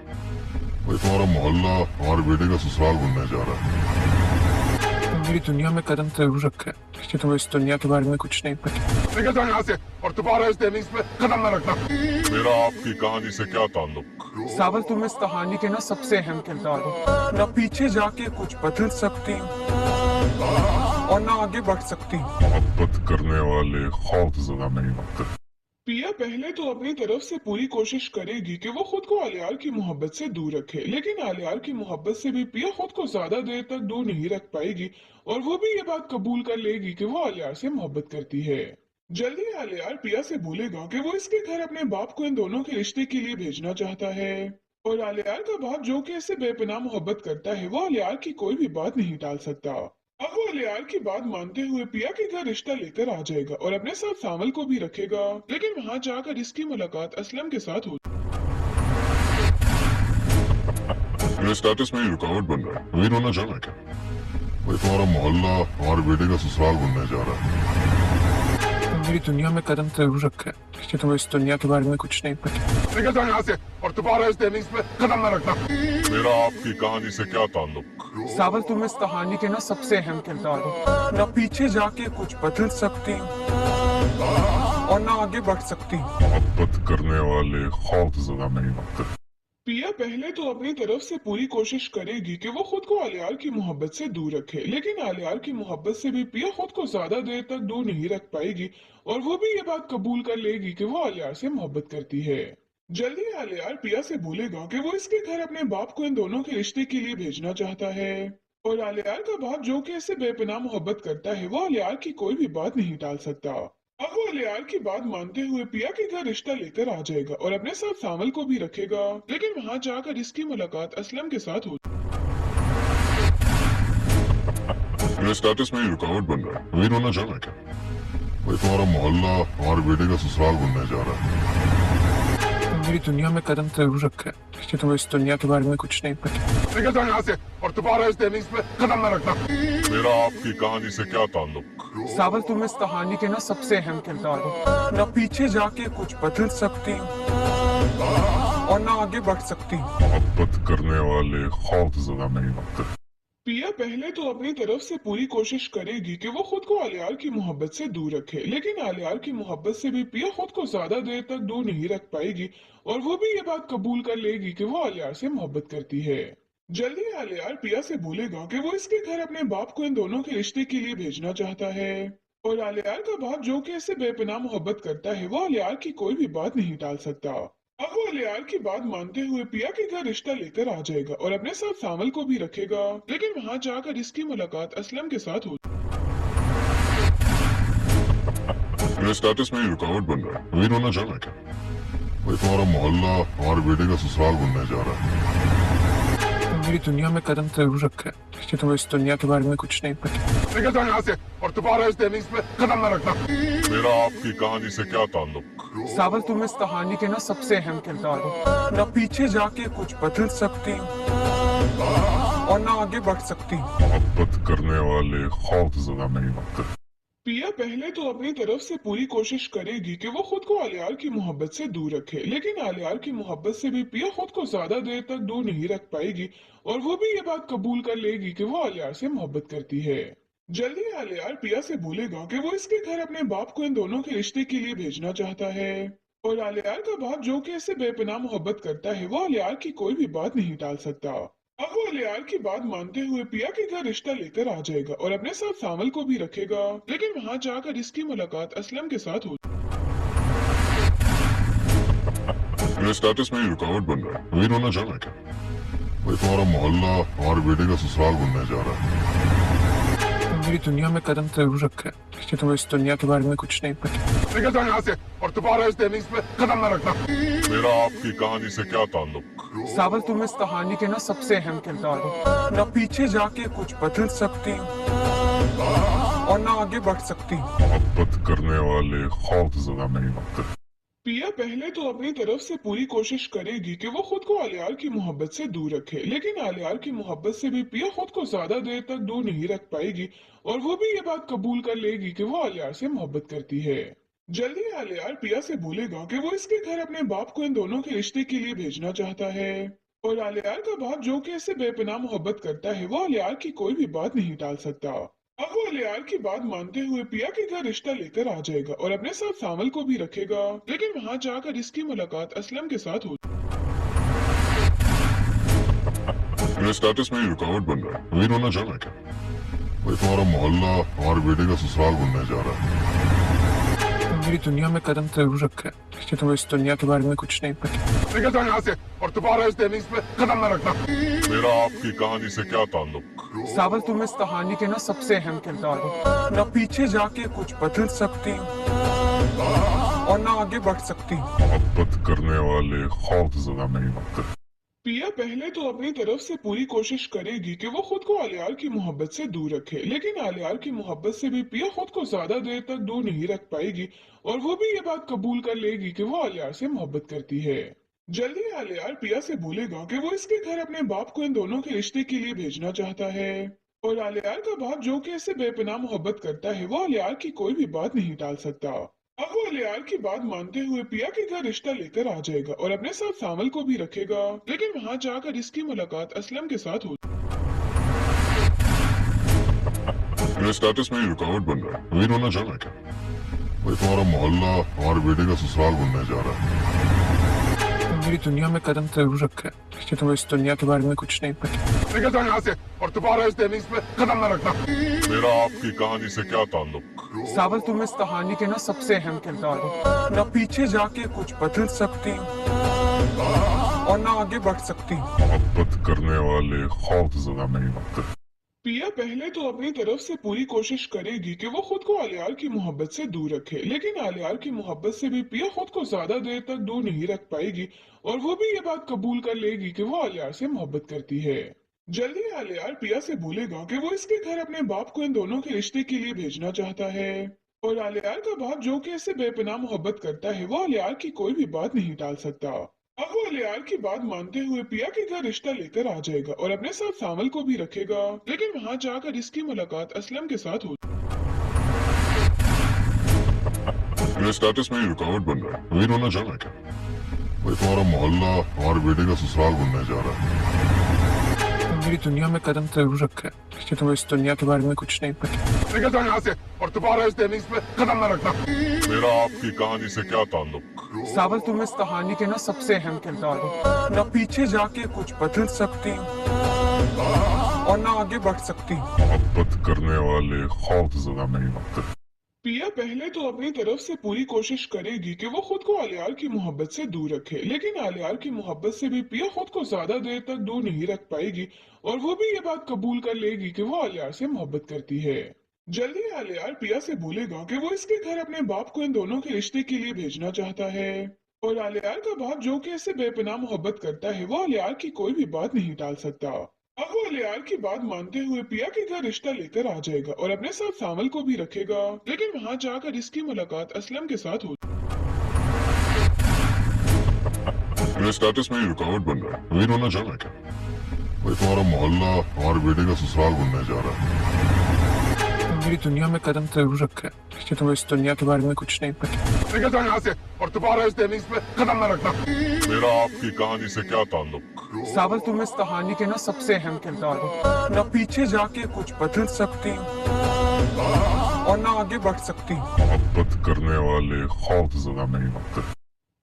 भाई तुम्हारा मोहल्ला हमारे बेटे का ससुराल बनने जा रहा है। तुम मेरी दुनिया में कदम जरूर रखा है, लेकिन तुम्हें इस दुनिया के बारे में कुछ नहीं पता। निकल जाओ यहाँ से और दोबारा इस टेनिस पे कदम न रखना। मेरा आपकी कहानी से क्या ताल्लुक? सावल, तुम इस कहानी के ना सबसे अहम किरदार हो। ना पीछे जाके कुछ बदल सकती और ना आगे बढ़ सकती। मोहब्बत करने वाले खौफ ज़दा नहीं होते। पिया पहले तो अपनी तरफ से पूरी कोशिश करेगी कि वो खुद को आलियार की मोहब्बत से दूर रखे, लेकिन आलियार की मोहब्बत से भी पिया खुद को ज्यादा देर तक दूर नहीं रख पाएगी और वो भी ये बात कबूल कर लेगी कि वो आलियार से मोहब्बत करती है। जल्दी आलियार पिया से बोलेगा कि वो इसके घर अपने बाप को इन दोनों के रिश्ते के लिए भेजना चाहता है और आलियार का बाप जो कि इससे बेपनाह मोहब्बत करता है वो आलियार की कोई भी बात नहीं टाल सकता। अब वो आलियार की बात मानते हुए पिया के घर रिश्ता लेकर आ जाएगा और अपने साथ सामल को भी रखेगा, लेकिन वहाँ जाकर इसकी मुलाकात असलम के साथ होगी। मेरे स्टेटस में ही रुकावट बन रहा है, अमीर होना चाहना क्या? भाई तुम्हारा मोहल्ला हमारे बेटे का ससुराल बनने जा रहा है। तुम मेरी दुनिया में कदम जरूर रखा है, लेकिन तुम्हें इस दुनिया के बारे में कुछ नहीं पता। निकल जाओ यहाँ से और दोबारा इस टेनिस पे कदम न रखना। मेरा आपकी कहानी से क्या ताल्लुक? सावल, तुम इस कहानी के ना सबसे अहम किरदार हो। ना पीछे जाके कुछ बदल सकती और ना आगे बढ़ सकती। मोहब्बत करने वाले खौफ ज़दा नहीं होते। पिया पहले तो अपनी तरफ से पूरी कोशिश करेगी कि वो खुद को आलियार की मोहब्बत से दूर रखे, लेकिन आलियार की मोहब्बत से भी पिया खुद को ज्यादा देर तक दूर नहीं रख पाएगी और वो भी ये बात कबूल कर लेगी कि वो आलियार से मोहब्बत करती है। जल्दी आलियार पिया से बोलेगा कि वो इसके घर अपने बाप को इन दोनों के रिश्ते के लिए भेजना चाहता है और आलियार का बाप जो कि इससे बेपनाह मोहब्बत करता है वो आलियार की कोई भी बात नहीं टाल सकता। अब वो आलियार की बात मानते हुए पिया के घर रिश्ता लेकर आ जाएगा और अपने साथ सामल को भी रखेगा, लेकिन वहाँ जाकर इसकी मुलाकात असलम के साथ होगी। मेरे स्टेटस में ही रुकावट बन रहा है, अमीर होना चाहना क्या? भाई तुम्हारा मोहल्ला हमारे बेटे का ससुराल बनने जा रहा है। तुम मेरी दुनिया में कदम जरूर रखा है, लेकिन तुम्हें इस दुनिया के बारे में कुछ नहीं पता। निकल जाओ यहाँ से और दोबारा इस टेनिस पे कदम न रखना। मेरा आपकी कहानी से क्या ताल्लुक? सावल, तुम इस कहानी के ना सबसे अहम किरदार हो। ना पीछे जाके कुछ बदल सकती और ना आगे बढ़ सकती। मोहब्बत करने वाले खौफ ज़दा नहीं होते। पिया पहले तो अपनी तरफ से पूरी कोशिश करेगी कि वो खुद को आलियार की मोहब्बत से दूर रखे, लेकिन आलियार की मोहब्बत से भी पिया खुद को ज्यादा देर तक दूर नहीं रख पाएगी और वो भी ये बात कबूल कर लेगी कि वो आलियार से मोहब्बत करती है। जल्दी आलियार पिया से बोलेगा कि वो इसके घर अपने बाप को इन दोनों के रिश्ते के लिए भेजना चाहता है और आलियार का बाप जो कि इससे बेपनाह मोहब्बत करता है वो आलियार की कोई भी बात नहीं टाल सकता। अब वो आलियार की बात मानते हुए पिया के घर रिश्ता लेकर आ जाएगा और अपने साथ सामल को भी रखेगा, लेकिन वहाँ जाकर इसकी मुलाकात असलम के साथ होगी। मेरे स्टेटस में रुकावट बन रहा है, अभी रोना जाना क्या? भाई तुम्हारा मोहल्ला हमारे बेटे का ससुराल बनने जा रहा है। मेरी दुनिया में कदम जरूर रखा है, लेकिन तुम्हें इस दुनिया के बारे में कुछ नहीं पता। निकल जाओ यहाँ से और दोबारा इस टेनिस पे कदम न रखना। मेरा आपकी कहानी से क्या ताल्लुक? सावल, तुम इस कहानी के ना सबसे अहम किरदार हो। ना पीछे जाके कुछ बदल सकती और ना आगे बढ़ सकती। मोहब्बत करने वाले खौफजदा नहीं होते। पिया पहले तो अपनी तरफ से पूरी कोशिश करेगी कि वो खुद को आलियार की मोहब्बत से दूर रखे, लेकिन आलियार की मोहब्बत से भी पिया खुद को ज्यादा देर तक दूर नहीं रख पाएगी और वो भी ये बात कबूल कर लेगी कि वो आलियार से मोहब्बत करती है। जल्दी आलियार पिया से बोलेगा कि वो इसके घर अपने बाप को इन दोनों के रिश्ते के लिए भेजना चाहता है और आलियार का बाप जो कि इससे बेपनाह मोहब्बत करता है वो आलियार की कोई भी बात नहीं टाल सकता। अब वो आलियार की बात मानते हुए पिया के घर रिश्ता लेकर आ जाएगा और अपने साथ सामल को भी रखेगा, लेकिन वहाँ जाकर इसकी मुलाकात असलम के साथ होगी। मेरे स्टेटस में रुकावट बन रहा है, अभी रोना जाना क्या? भाई तुम्हारा मोहल्ला हमारे बेटे का ससुराल बनने जा रहा है। मेरी दुनिया में कदम जरूर रखा है, लेकिन तुम्हें इस दुनिया के बारे में कुछ नहीं पता। निकल जाओ यहाँ से और दोबारा इस टेनिस पे कदम न रखना। मेरा आपकी कहानी से क्या ताल्लुक? सावल, तुम इस कहानी के ना सबसे अहम किरदार हो। ना पीछे जाके कुछ बदल सकती और ना आगे बढ़ सकती। मोहब्बत करने वाले खौफजदा नहीं होते। पिया पहले तो अपनी तरफ से पूरी कोशिश करेगी कि वो खुद को आलियार की मोहब्बत से दूर रखे, लेकिन आलियार की मोहब्बत से भी पिया खुद को ज्यादा देर तक दूर नहीं रख पाएगी और वो भी ये बात कबूल कर लेगी कि वो आलियार से मोहब्बत करती है। जल्दी आलियार पिया से बोलेगा कि वो इसके घर अपने बाप को इन दोनों के रिश्ते के लिए भेजना चाहता है और आलियार का बाप जो कि इससे बेपनाह मोहब्बत करता है वो आलियार की कोई भी बात नहीं टाल सकता। अब वो आलियार की बात मानते हुए पिया के घर रिश्ता लेकर आ जाएगा और अपने साथ सामल को भी रखेगा, लेकिन वहाँ जाकर इसकी मुलाकात असलम के साथ होगी। मेरे स्टेटस में रुकावट बन रहा है, अभी रोना जाना क्या? भाई तुम्हारा मोहल्ला हमारे बेटे का ससुराल बनने जा रहा है। मेरी दुनिया में कदम जरूर रखा है, लेकिन तुम्हें इस दुनिया के बारे में कुछ नहीं पता। निकल जाओ यहाँ से और दोबारा इस टेनिस पे कदम न रखना। मेरा आपकी कहानी से क्या ताल्लुक? सावल, तुम इस कहानी के ना सबसे अहम किरदार हो। ना पीछे जाके कुछ बदल सकती और ना आगे बढ़ सकती। मोहब्बत करने वाले खौफजदा नहीं होते। पिया पहले तो अपनी तरफ से पूरी कोशिश करेगी कि वो खुद को आलियार की मोहब्बत से दूर रखे, लेकिन आलियार की मोहब्बत से भी पिया खुद को ज्यादा देर तक दूर नहीं रख पाएगी और वो भी ये बात कबूल कर लेगी कि वो आलियार से मोहब्बत करती है। जल्दी आलियार पिया से बोलेगा कि वो इसके घर अपने बाप को इन दोनों के रिश्ते के लिए भेजना चाहता है और आलियार का बाप जो कि इससे बेपनाह मोहब्बत करता है वो आलियार की कोई भी बात नहीं टाल सकता। अब वो आलियार की बात मानते हुए पिया के घर रिश्ता लेकर आ जाएगा और अपने साथ सामल को भी रखेगा, लेकिन वहाँ जाकर इसकी मुलाकात असलम के साथ होगी। मेरे स्टेटस में रुकावट बन रहा है, अभी रोना जाना क्या? भाई तुम्हारा मोहल्ला हमारे बेटे का ससुराल बनने जा रहा है। मेरी दुनिया में कदम जरूर रखा है, लेकिन तुम्हें इस दुनिया के बारे में कुछ नहीं पता। निकल जाओ यहाँ से और दोबारा इस टेनिस पे कदम न रखना। मेरा आपकी कहानी से क्या ताल्लुक? सावल, तुम इस कहानी के ना सबसे अहम किरदार हो। ना पीछे जाके कुछ बदल सकती और ना आगे बढ़ सकती। मोहब्बत करने वाले खौफजदा नहीं होते। पिया पहले तो अपनी तरफ से पूरी कोशिश करेगी कि वो खुद को आलियार की मोहब्बत से दूर रखे, लेकिन आलियार की मोहब्बत से भी पिया खुद को ज्यादा देर तक दूर नहीं रख पाएगी और वो भी ये बात कबूल कर लेगी कि वो आलियार से मोहब्बत करती है। जल्दी आलियार पिया से बोलेगा कि वो इसके घर अपने बाप को इन दोनों के रिश्ते के लिए भेजना चाहता है और आलियार का बाप जो कि इससे बेपनाह मोहब्बत करता है वो आलियार की कोई भी बात नहीं टाल सकता। अब वो आलियार की बात मानते हुए पिया के घर रिश्ता लेकर आ जाएगा और अपने साथ सामल को भी रखेगा, लेकिन वहाँ जाकर इसकी मुलाकात असलम के साथ होगी। मेरे स्टेटस में रुकावट बन रहा है, अभी रोना जाना क्या? भाई तुम्हारा मोहल्ला हमारे बेटे का ससुराल बनने जा रहा है। मेरी दुनिया में कदम जरूर रखा है, लेकिन तुम्हें इस दुनिया के बारे में कुछ नहीं पता। निकल जाओ यहाँ से और दोबारा इस टेनिस पे कदम न रखना। मेरा आपकी कहानी से क्या ताल्लुक? सावल, तुम इस कहानी के ना सबसे अहम किरदार हो। ना पीछे जाके कुछ बदल सकती और ना आगे बढ़ सकती। मोहब्बत करने वाले खौफजदा नहीं होते। पिया पहले तो अपनी तरफ से पूरी कोशिश करेगी कि वो खुद को आलियार की मोहब्बत से दूर रखे, लेकिन आलियार की मोहब्बत से भी पिया खुद को ज्यादा देर तक दूर नहीं रख पाएगी और वो भी ये बात कबूल कर लेगी कि वो आलियार से मोहब्बत करती है। जल्दी आलियार पिया से बोलेगा कि वो इसके घर अपने बाप को इन दोनों के रिश्ते के लिए भेजना चाहता है और आलियार का बाप जो कि इससे बेपनाह मोहब्बत करता है वो आलियार की कोई भी बात नहीं टाल सकता। अब वो आलियार की बात मानते हुए पिया के घर रिश्ता लेकर आ जाएगा और अपने साथ सामल को भी रखेगा, लेकिन वहाँ जाकर इसकी मुलाकात असलम के साथ होगी। मेरे स्टेटस में रुकावट बन रहा है, अभी रोना जाना है क्या? भाई तुम्हारा मोहल्ला हमारे बेटे का ससुराल बनने जा रहा है। मेरी दुनिया में कदम जरूर रखा है, लेकिन तुम्हें इस दुनिया के बारे में कुछ नहीं पता। निकल जाओ यहाँ से और दोबारा इस टेनिस पे कदम न रखना। मेरा आपकी कहानी से क्या ताल्लुक? सावल, तुम इस कहानी के ना सबसे अहम किरदार हो। ना पीछे जाके कुछ बदल सकती और ना आगे बढ़ सकती। मोहब्बत करने वाले खौफ ज़दा नहीं होते।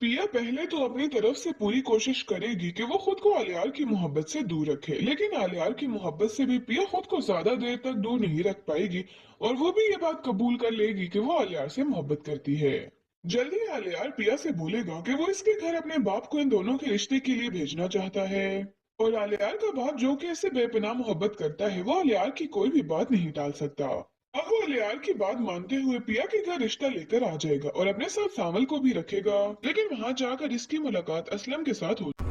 पिया पहले तो अपनी तरफ से पूरी कोशिश करेगी कि वो खुद को आलियार की मोहब्बत से दूर रखे, लेकिन आलियार की मोहब्बत से भी पिया खुद को ज्यादा देर तक दूर नहीं रख पाएगी और वो भी ये बात कबूल कर लेगी कि वो आलियार से मोहब्बत करती है। जल्दी आलियार पिया से बोलेगा कि वो इसके घर अपने बाप को इन दोनों के रिश्ते के लिए भेजना चाहता है और आलियार का बाप जो कि इससे बेपनाह मोहब्बत करता है वो आलियार की कोई भी बात नहीं टाल सकता। अब वो आलियार की बात मानते हुए पिया के घर रिश्ता लेकर आ जाएगा और अपने साथ सामल को भी रखेगा, लेकिन वहाँ जाकर इसकी मुलाकात असलम के साथ होगी।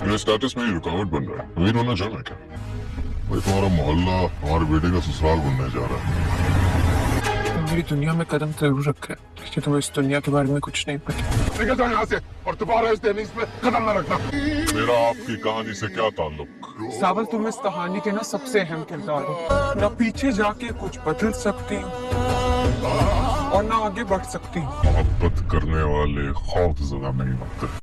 मेरे स्टेटस में रुकावट बन रहा है, अभी रोना जाना है क्या? भाई तुम्हारा मोहल्ला हमारे बेटे का ससुराल बनने जा रहा है। मेरी दुनिया में कदम जरूर रखा है, लेकिन तुम्हें इस दुनिया के बारे में कुछ नहीं पता। निकल जाओ यहाँ से और दोबारा इस टेनिस पे कदम न रखना। मेरा आपकी कहानी से क्या ताल्लुक? सावल, तुम इस कहानी के ना सबसे अहम किरदार हो। ना पीछे जाके कुछ बदल सकती और ना आगे बढ़ सकती। मोहब्बत करने वाले खौफ ज़दा नहीं होते।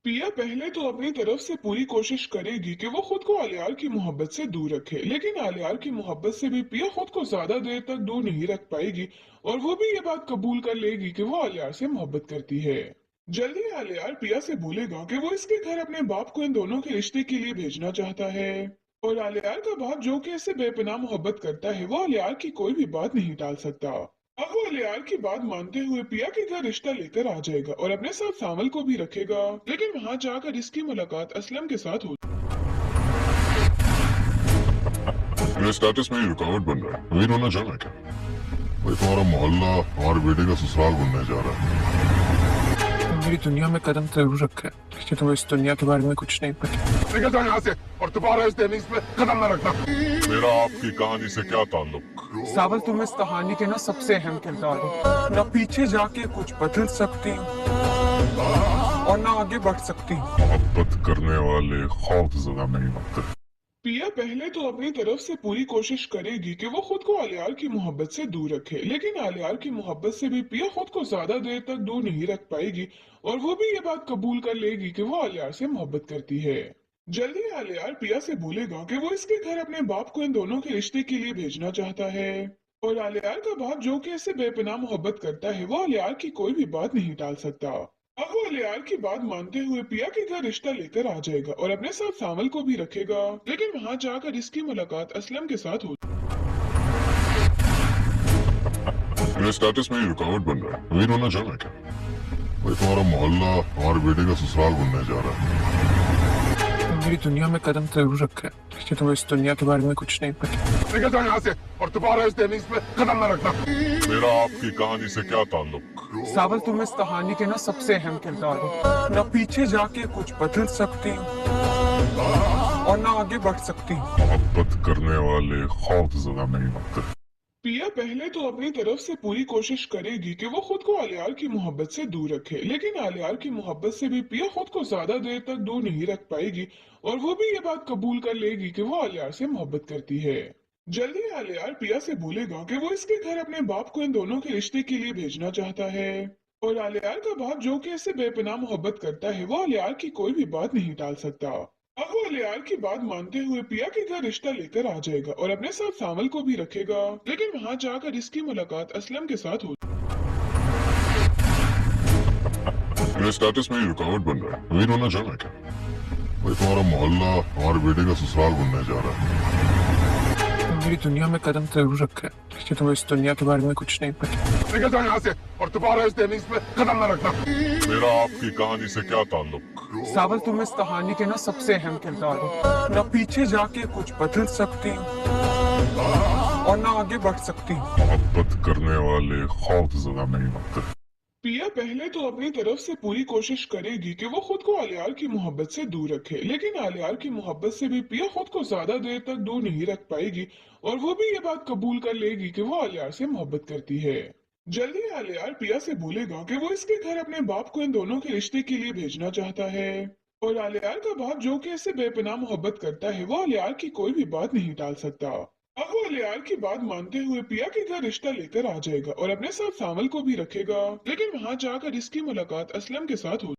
पिया पहले तो अपनी तरफ से पूरी कोशिश करेगी कि वो खुद को आलियार की मोहब्बत से दूर रखे, लेकिन आलियार की मोहब्बत से भी पिया खुद को ज्यादा देर तक दूर नहीं रख पाएगी और वो भी ये बात कबूल कर लेगी कि वो आलियार से मोहब्बत करती है। जल्दी आलियार पिया से बोलेगा कि वो इसके घर अपने बाप को इन दोनों के रिश्ते के लिए भेजना चाहता है और आलियार का बाप जो कि इससे बेपनाह मोहब्बत करता है वो आलियार की कोई भी बात नहीं टाल सकता। अब वो आलियार की बात मानते हुए पिया के घर रिश्ता लेकर आ जाएगा और अपने साथ सामल को भी रखेगा, लेकिन वहाँ जाकर इसकी मुलाकात असलम के साथ होगी। मेरे स्टेटस में रुकावट बन रहा है, अभी रोना जाना है क्या? भाई तुम्हारा मोहल्ला हमारे बेटे का ससुराल बनने जा रहा है। मेरी दुनिया में कदम जरूर रखा है, लेकिन तुम्हें इस दुनिया के बारे में कुछ नहीं पता। निकल जाओ यहाँ से और दोबारा इस टेनिस पे कदम न रखना। मेरा आपकी कहानी से क्या ताल्लुक? सावल, तुम इस कहानी के ना सबसे अहम किरदार हो। ना पीछे जाके कुछ बदल सकती और ना आगे बढ़ सकती। मोहब्बत करने वाले खौफ ज़दा नहीं होते। पिया पहले तो अपनी तरफ से पूरी कोशिश करेगी कि वो खुद को आलियार की मोहब्बत से दूर रखे, लेकिन आलियार की मोहब्बत से भी पिया खुद को ज्यादा देर तक दूर नहीं रख पाएगी और वो भी ये बात कबूल कर लेगी कि वो आलियार से मोहब्बत करती है। जल्दी आलियार पिया से बोलेगा कि वो इसके घर अपने बाप को इन दोनों के रिश्ते के लिए भेजना चाहता है और आलियार का बाप जो कि इससे बेपनाह मोहब्बत करता है वो आलियार की कोई भी बात नहीं टाल सकता। अब वो आलियार की बात मानते हुए पिया के घर रिश्ता लेकर आ जाएगा और अपने साथ सामल को भी रखेगा, लेकिन वहाँ जाकर इसकी मुलाकात असलम के साथ होगी। मेरे स्टेटस में रुकावट बन रहा है, अभी रोना जाना है क्या? भाई तुम्हारा मोहल्ला हमारे बेटे का ससुराल बनने जा रहा है। मेरी दुनिया में कदम जरूर रखा है, लेकिन तुम्हें इस दुनिया के बारे में कुछ नहीं पता। निकल जाओ यहाँ से और दोबारा इस टेनिस पे कदम न रखना। मेरा आपकी कहानी से क्या ताल्लुक? सावल, तुम इस कहानी के ना सबसे अहम किरदार हो। ना पीछे जाके कुछ बदल सकती और ना आगे बढ़ सकती। मोहब्बत करने वाले खौफ ज़दा नहीं होते। पिया पहले तो अपनी तरफ से पूरी कोशिश करेगी कि वो खुद को आलियार की मोहब्बत से दूर रखे, लेकिन आलियार की मोहब्बत से भी पिया खुद को ज्यादा देर तक दूर नहीं रख पाएगी और वो भी ये बात कबूल कर लेगी कि वो आलियार से मोहब्बत करती है। जल्दी आलियार पिया से बोलेगा कि वो इसके घर अपने बाप को इन दोनों के रिश्ते के लिए भेजना चाहता है और आलियार का बाप जो कि इससे बेपनाह मोहब्बत करता है वो आलियार की कोई भी बात नहीं टाल सकता। अब वो आलियार की बात मानते हुए पिया के घर रिश्ता लेकर आ जाएगा और अपने साथ सामल को भी रखेगा, लेकिन वहाँ जाकर इसकी मुलाकात असलम के साथ होगी। मेरे स्टेटस में रुकावट बन रहा है, अभी रोना जाना है क्या? भाई तुम्हारा मोहल्ला हमारे बेटे का ससुराल बनने जा रहा है। मेरी दुनिया में कदम जरूर रखा है, लेकिन तुम्हें इस दुनिया के बारे में कुछ नहीं पता। निकल जाओ यहाँ से और दोबारा इस टेनिस पे कदम न रखना। मेरा आपकी कहानी से क्या ताल्लुक? सावल, तुम इस कहानी के ना सबसे अहम किरदार हो। ना पीछे जाके कुछ बदल सकती हूँ और ना आगे बढ़ सकती हूँ। मोहब्बत करने वाले खौफ ज़दा नहीं होते। पिया पहले तो अपनी तरफ से पूरी कोशिश करेगी कि वो खुद को आलियार की मोहब्बत से दूर रखे, लेकिन आलियार की मोहब्बत से भी पिया खुद को ज्यादा देर तक दूर नहीं रख पाएगी और वो भी ये बात कबूल कर लेगी कि वो आलियार से मोहब्बत करती है। जल्दी आलियार पिया से बोलेगा कि वो इसके घर अपने बाप को इन दोनों के रिश्ते के लिए भेजना चाहता है और आलियार का बाप जो कि इससे बेपनाह मोहब्बत करता है वो आलियार की कोई भी बात नहीं टाल सकता। अब वो आलियार की बात मानते हुए पिया के घर रिश्ता लेकर आ जाएगा और अपने साथ सामल को भी रखेगा, लेकिन वहाँ जाकर इसकी मुलाकात असलम के साथ हो।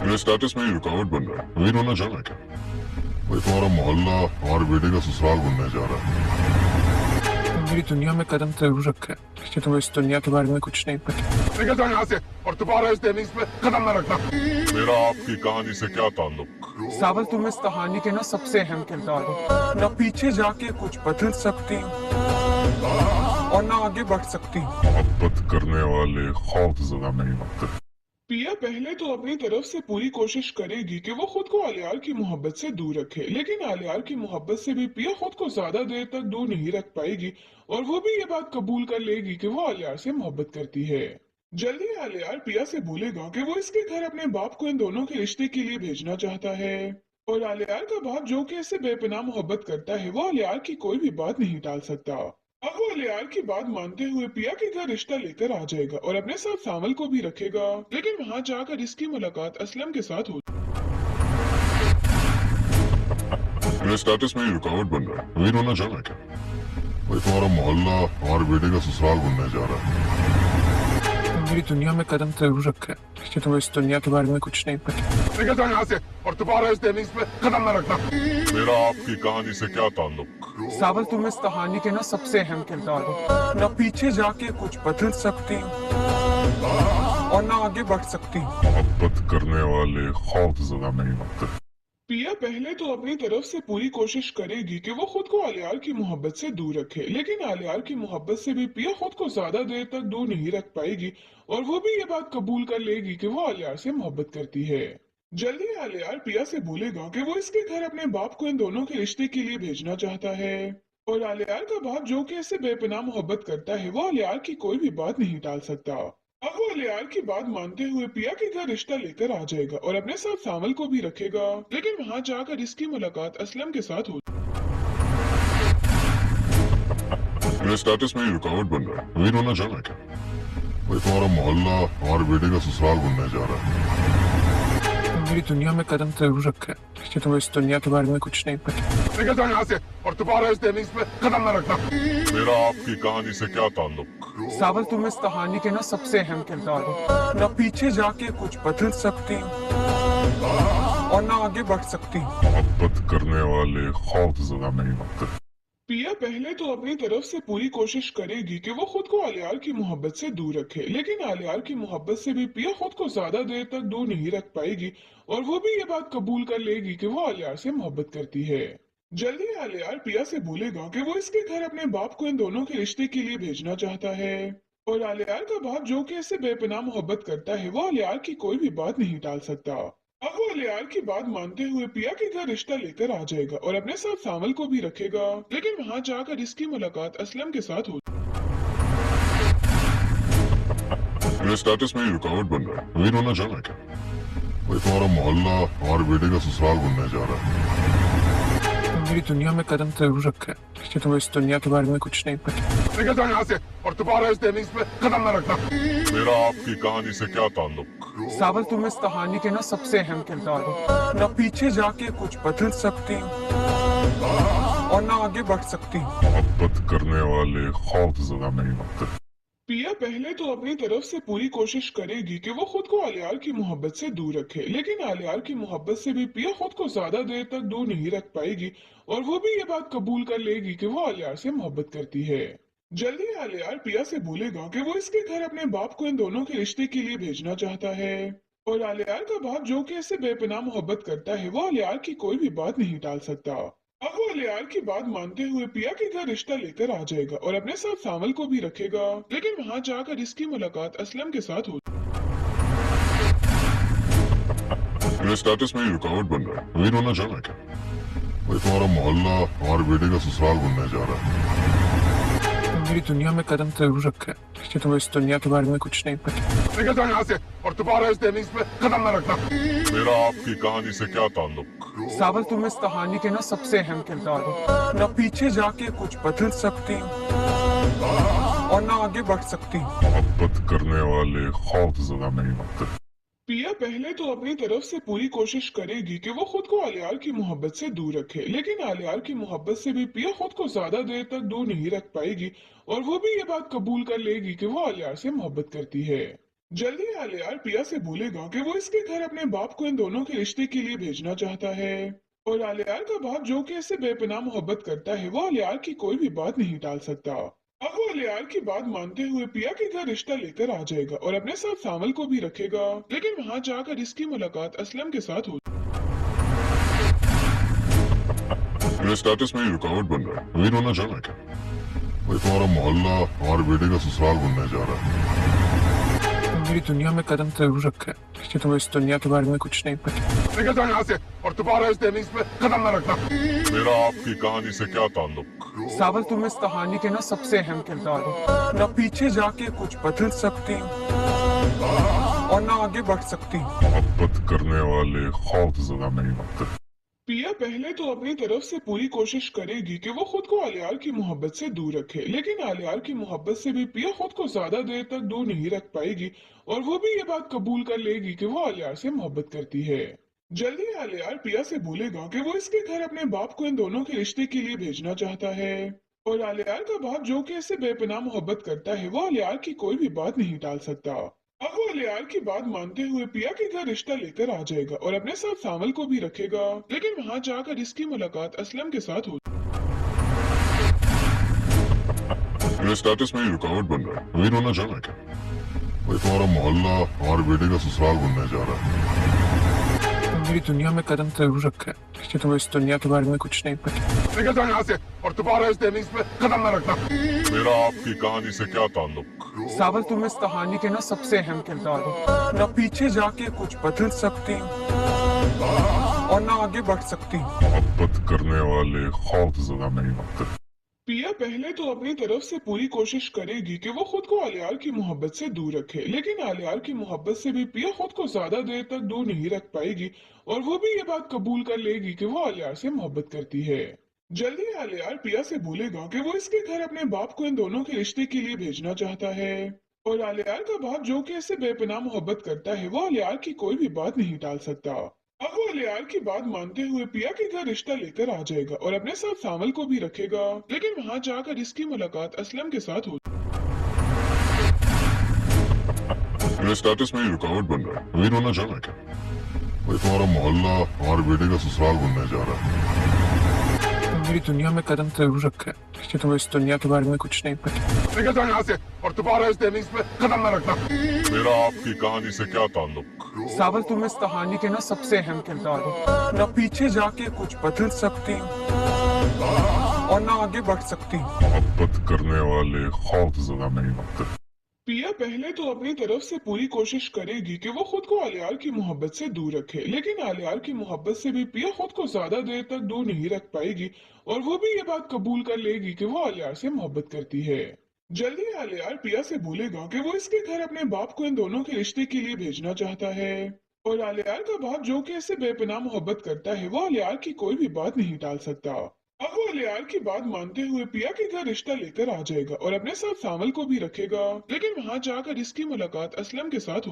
मेरे स्टेटस में रुकावट बन रहा है। अमीर होना जाना क्या? भाई तुम्हारा मोहल्ला हमारे बेटे का ससुराल बनने जा रहा है। मेरी दुनिया में कदम जरूर रखा है, लेकिन तुम्हें इस दुनिया के बारे में कुछ नहीं पता। निकल जाओ यहाँ से और दोबारा इस टेनिस पे कदम न रखना। मेरा आपकी कहानी से क्या ताल्लुक? सावल, तुम इस कहानी के ना सबसे अहम किरदार हो। ना पीछे जाके कुछ बदल सकती हूँ और ना आगे बढ़ सकती हूँ। मोहब्बत करने वाले खौफ ज़दा नहीं होते। पिया पहले तो अपनी तरफ से पूरी कोशिश करेगी कि वो खुद को आलियार की मोहब्बत से दूर रखे, लेकिन आलियार की मोहब्बत से भी पिया खुद को ज्यादा देर तक दूर नहीं रख पाएगी और वो भी ये बात कबूल कर लेगी कि वो आलियार से मोहब्बत करती है। जल्दी आलियार पिया से बोलेगा कि वो इसके घर अपने बाप को इन दोनों के रिश्ते के लिए भेजना चाहता है और आलियार का बाप जो कि इससे बेपनाह मोहब्बत करता है वो आलियार की कोई भी बात नहीं टाल सकता। अब वो आलियार की बात मानते हुए पिया के घर रिश्ता लेकर आ जाएगा और अपने साथ सामल को भी रखेगा, लेकिन वहाँ जाकर इसकी मुलाकात असलम के साथ हो। मेरे स्टेटस में रुकावट बन रहा है। अमीर होना जाना क्या? भाई तुम्हारा मोहल्ला हमारे बेटे का ससुराल बनने जा रहा है। मेरी दुनिया में कदम जरूर रखा है, लेकिन तुम्हें इस दुनिया के बारे में कुछ नहीं पता। निकल जाओ यहाँ से और दोबारा इस टेनिस पे कदम न रखना। मेरा आपकी कहानी से क्या ताल्लुक? सावल, तुम इस कहानी के ना सबसे अहम किरदार हो। ना पीछे जाके कुछ बदल सकती हूँ और ना आगे बढ़ सकती हूँ। मोहब्बत करने वाले खौफ ज़दा नहीं होते। पिया पहले तो अपनी तरफ से पूरी कोशिश करेगी कि वो खुद को आलियार की मोहब्बत से दूर रखे, लेकिन आलियार की मोहब्बत से भी पिया खुद को ज्यादा देर तक दूर नहीं रख पाएगी और वो भी ये बात कबूल कर लेगी कि वो आलियार से मोहब्बत करती है। जल्दी आलियार पिया से बोलेगा कि वो इसके घर अपने बाप को इन दोनों के रिश्ते के लिए भेजना चाहता है और आलियार का बाप जो कि इससे बेपनाह मोहब्बत करता है वो आलियार की कोई भी बात नहीं टाल सकता। अब वो आलियार की बात मानते हुए पिया के घर रिश्ता लेकर आ जाएगा और अपने साथ सामल को भी रखेगा, लेकिन वहाँ जाकर इसकी मुलाकात असलम के साथ हो। मेरे स्टेटस में रुकावट बन रहा है। अमीर होना जाना क्या? भाई तुम्हारा मोहल्ला हमारे बेटे का ससुराल बनने जा रहा है। मेरी दुनिया में कदम जरूर रखा है, लेकिन तुम्हें इस दुनिया के बारे में कुछ नहीं पता। निकल जाओ यहाँ से और दोबारा इस टेनिस पे कदम न रखना। मेरा आपकी कहानी से क्या ताल्लुक? सावल, तुम इस कहानी के ना सबसे अहम किरदार हो। ना पीछे जाके कुछ बदल सकती हूँ और ना आगे बढ़ सकती हूँ। मोहब्बत करने वाले खौफ ज़दा नहीं होते। पिया पहले तो अपनी तरफ से पूरी कोशिश करेगी कि वो खुद को आलियार की मोहब्बत से दूर रखे, लेकिन आलियार की मोहब्बत से भी पिया खुद को ज्यादा देर तक दूर नहीं रख पाएगी और वो भी ये बात कबूल कर लेगी कि वो आलियार से मोहब्बत करती है। जल्दी आलियार पिया से बोलेगा कि वो इसके घर अपने बाप को इन दोनों के रिश्ते के लिए भेजना चाहता है और आलियार का बाप जो कि इससे बेपनाह मोहब्बत करता है वो आलियार की कोई भी बात नहीं टाल सकता। अब वो आलियार की बात मानते हुए पिया के घर रिश्ता लेकर आ जाएगा और अपने साथ सामल को भी रखेगा, लेकिन वहाँ जाकर इसकी मुलाकात असलम के साथ हो। मेरे स्टेटस में रुकावट बन रहा है। अमीर होना जाना क्या? भाई तुम्हारा मोहल्ला हमारे बेटे का ससुराल बनने जा रहा है। मेरी दुनिया में कदम जरूर रखा है, लेकिन तुम्हें इस दुनिया के बारे में कुछ नहीं पता। निकल जाओ यहाँ से और दोबारा इस टेनिस पे कदम न रखना। मेरा आपकी कहानी से क्या ताल्लुक? सावल, तुम इस कहानी के ना सबसे अहम किरदार हो। ना पीछे जाके कुछ बदल सकती हूँ और ना आगे बढ़ सकती हूँ। मोहब्बत करने वाले खौफ ज़दा नहीं होते। पिया पहले तो अपनी तरफ से पूरी कोशिश करेगी कि वो खुद को आलियार की मोहब्बत से दूर रखे, लेकिन आलियार की मोहब्बत से भी पिया खुद को ज्यादा देर तक दूर नहीं रख पाएगी और वो भी ये बात कबूल कर लेगी कि वो आलियार से मोहब्बत करती है। जल्दी आलियार पिया से बोलेगा कि वो इसके घर अपने बाप को इन दोनों के रिश्ते के लिए भेजना चाहता है और आलियार का बाप जो कि इससे बेपनाह मोहब्बत करता है, वो आलियार की कोई भी बात नहीं टाल सकता। अब वो आलियार की बात मानते हुए पिया के घर रिश्ता लेकर आ जाएगा और अपने साथ सामल को भी रखेगा, लेकिन वहाँ जाकर इसकी मुलाकात असलम के साथ होती। मेरे स्टेटस में रुकावट बन रहा है, अमीर होना चाहना क्या? भाई तुम्हारा मोहल्ला हमारे बेटे का ससुराल बनने जा रहा है। मेरी दुनिया में कदम जरूर रखा है, लेकिन तुम्हें इस दुनिया के बारे में कुछ नहीं पता। निकल जाओ यहाँ से और दोबारा इस टेनिस पे कदम न रखना। मेरा आपकी कहानी से क्या ताल्लुक? सावल, तुम इस कहानी के ना सबसे अहम किरदार हो। ना पीछे जाके कुछ बदल सकती और ना आगे बढ़ सकती। मोहब्बत करने वाले खौफ ज़दा नहीं होते। पिया पहले तो अपनी तरफ से पूरी कोशिश करेगी कि वो खुद को आलियार की मोहब्बत से दूर रखे, लेकिन आलियार की मोहब्बत से भी पिया खुद को ज्यादा देर तक दूर नहीं रख पाएगी और वो भी ये बात कबूल कर लेगी कि वो आलियार से मोहब्बत करती है। जल्दी आलियार पिया से बोलेगा कि वो इसके घर अपने बाप को इन दोनों के रिश्ते के लिए भेजना चाहता है और आलियार का बाप जो कि इससे बेपनाह मोहब्बत करता है, वो आलियार की कोई भी बात नहीं टाल सकता। अब वो आलियार की बात मानते हुए पिया के घर रिश्ता लेकर आ जाएगा और अपने साथ सामल को भी रखेगा, लेकिन वहाँ जाकर इसकी मुलाकात असलम के साथ होती। मेरे स्टेटस में रुकावट बन रहा है, अमीर होना चाहना क्या? भाई तुम्हारा मोहल्ला हमारे बेटे का ससुराल बनने जा रहा है। मेरी दुनिया में कदम जरूर रखा है, लेकिन तुम्हें इस दुनिया के बारे में कुछ नहीं पता। निकल जाओ यहाँ से और दोबारा इस टेनिस पे कदम न रखना। मेरा आपकी कहानी से क्या ताल्लुक? सावल, तुम इस कहानी के ना सबसे अहम किरदार हो। ना पीछे जाके कुछ बदल सकती और ना आगे बढ़ सकती। मोहब्बत करने वाले खौफ ज़दा नहीं होते। पिया पहले तो अपनी तरफ से पूरी कोशिश करेगी कि वो खुद को आलियार की मोहब्बत से दूर रखे, लेकिन आलियार की मोहब्बत से भी पिया खुद को ज्यादा देर तक दूर नहीं रख पाएगी और वो भी ये बात कबूल कर लेगी कि वो आलियार से मोहब्बत करती है। जल्दी आलियार पिया से बोलेगा कि वो इसके घर अपने बाप को इन दोनों के रिश्ते के लिए भेजना चाहता है और आलियार का बाप जो कि इससे बेपनाह मोहब्बत करता है, वो आलियार की कोई भी बात नहीं टाल सकता। अब वो आलियार की बात मानते हुए पिया के घर रिश्ता लेकर आ जाएगा और अपने साथ सामल को भी रखेगा, लेकिन वहाँ जाकर इसकी मुलाकात असलम के साथ होती। मेरे स्टेटस में रुकावट बन रहा है, अमीर होना चाहना क्या? भाई तुम्हारा मोहल्ला हमारे बेटे का ससुराल बनने जा रहा है। मेरी दुनिया में कदम जरूर रखा है, लेकिन तुम्हें इस दुनिया के बारे में कुछ नहीं पता। निकल जाओ यहाँ से और दोबारा इस टेनिस पे कदम न रखना। मेरा आपकी कहानी से क्या ताल्लुक? सावल, तुम इस कहानी के ना सबसे अहम किरदार हो। ना पीछे जाके कुछ बदल सकती और ना आगे बढ़ सकती। मोहब्बत करने वाले खौफ ज़दा नहीं होते। पिया पहले तो अपनी तरफ से पूरी कोशिश करेगी कि वो खुद को आलियार की मोहब्बत से दूर रखे, लेकिन आलियार की मोहब्बत से भी पिया खुद को ज्यादा देर तक दूर नहीं रख पाएगी और वो भी ये बात कबूल कर लेगी कि वो आलियार से मोहब्बत करती है। जल्दी आलियार पिया से बोलेगा कि वो इसके घर अपने बाप को इन दोनों के रिश्ते के लिए भेजना चाहता है और आलियार का बाप जो कि इससे बेपनाह मोहब्बत करता है, वो आलियार की कोई भी बात नहीं टाल सकता। अब वो आलियार की बात मानते हुए पिया के घर रिश्ता लेकर आ जाएगा और अपने साथ सामल को भी रखेगा, लेकिन वहाँ जाकर इसकी मुलाकात असलम के साथ होती। मेरे स्टेटस में रुकावट बन रहा है, अमीर होना चाहना क्या? भाई तुम्हारा मोहल्ला हमारे बेटे का ससुराल बनने जा रहा है। मेरी दुनिया में कदम जरूर रखा है, लेकिन तुम्हें इस दुनिया के बारे में कुछ नहीं पता। निकल जाओ यहाँ से और दोबारा इस टेनिस पे कदम न रखना। मेरा आपकी कहानी से क्या ताल्लुक? सावल, तुम इस कहानी के ना सबसे अहम किरदार हो। ना पीछे जाके कुछ बदल सकती और ना आगे बढ़ सकती। मोहब्बत करने वाले खौफ ज़दा नहीं होते। पिया पहले तो अपनी तरफ से पूरी कोशिश करेगी कि वो खुद को आलियार की मोहब्बत से दूर रखे, लेकिन आलियार की मोहब्बत से भी पिया खुद को ज्यादा देर तक दूर नहीं रख पाएगी और वो भी ये बात कबूल कर लेगी कि वो आलियार से मोहब्बत करती है। जल्दी आलियार पिया से बोलेगा कि वो इसके घर अपने बाप को इन दोनों के रिश्ते के लिए भेजना चाहता है और आलियार का बाप जो कि इससे बेपनाह मोहब्बत करता है, वो आलियार की कोई भी बात नहीं टाल सकता। अब वो आलियार की बात मानते हुए पिया के घर रिश्ता लेकर आ जाएगा और अपने साथ सामल को भी रखेगा, लेकिन वहाँ जाकर इसकी मुलाकात असलम के साथ होती।